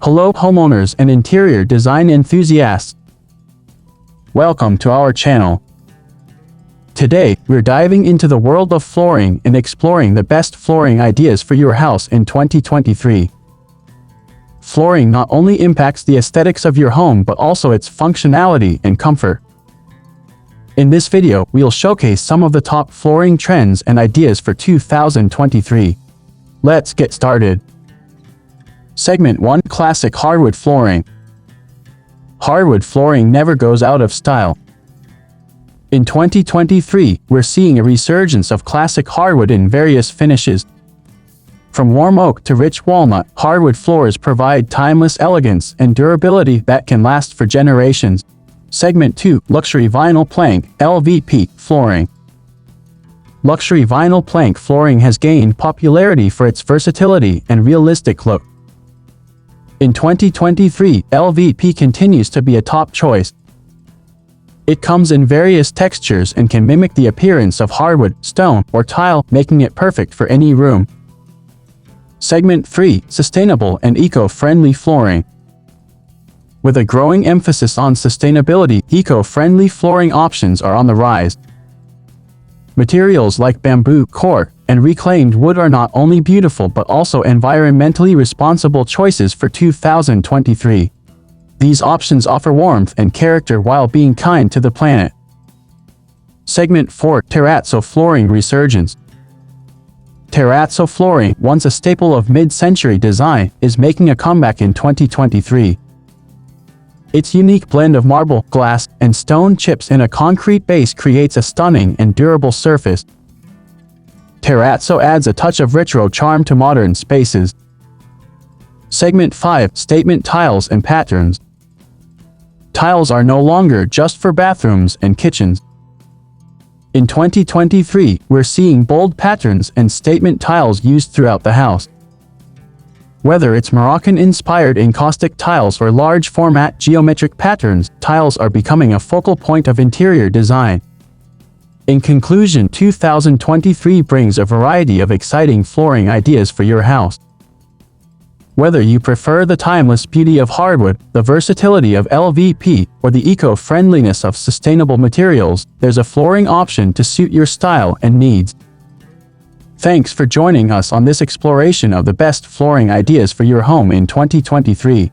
Hello homeowners and interior design enthusiasts. Welcome to our channel. Today, we're diving into the world of flooring and exploring the best flooring ideas for your house in 2023. Flooring not only impacts the aesthetics of your home but also its functionality and comfort. In this video, we'll showcase some of the top flooring trends and ideas for 2023. Let's get started. Segment 1: Classic Hardwood Flooring. Hardwood flooring never goes out of style. In 2023, we're seeing a resurgence of classic hardwood in various finishes. From warm oak to rich walnut, hardwood floors provide timeless elegance and durability that can last for generations. Segment 2: Luxury Vinyl Plank (LVP) Flooring. Luxury vinyl plank flooring has gained popularity for its versatility and realistic look. In 2023, LVP continues to be a top choice. It comes in various textures and can mimic the appearance of hardwood, stone, or tile, making it perfect for any room. Segment 3: Sustainable and Eco-Friendly Flooring. With a growing emphasis on sustainability, eco-friendly flooring options are on the rise. Materials like bamboo, cork, and reclaimed wood are not only beautiful but also environmentally responsible choices for 2023. These options offer warmth and character while being kind to the planet. Segment 4: Terrazzo Flooring Resurgence. Terrazzo flooring, once a staple of mid-century design, is making a comeback in 2023. Its unique blend of marble, glass, and stone chips in a concrete base creates a stunning and durable surface. Terrazzo adds a touch of retro charm to modern spaces. Segment 5: Statement Tiles and Patterns. Tiles are no longer just for bathrooms and kitchens. In 2023, we're seeing bold patterns and statement tiles used throughout the house. Whether it's Moroccan-inspired encaustic tiles or large-format geometric patterns, tiles are becoming a focal point of interior design. In conclusion, 2023 brings a variety of exciting flooring ideas for your house. Whether you prefer the timeless beauty of hardwood, the versatility of LVP, or the eco-friendliness of sustainable materials, there's a flooring option to suit your style and needs. Thanks for joining us on this exploration of the best flooring ideas for your home in 2023.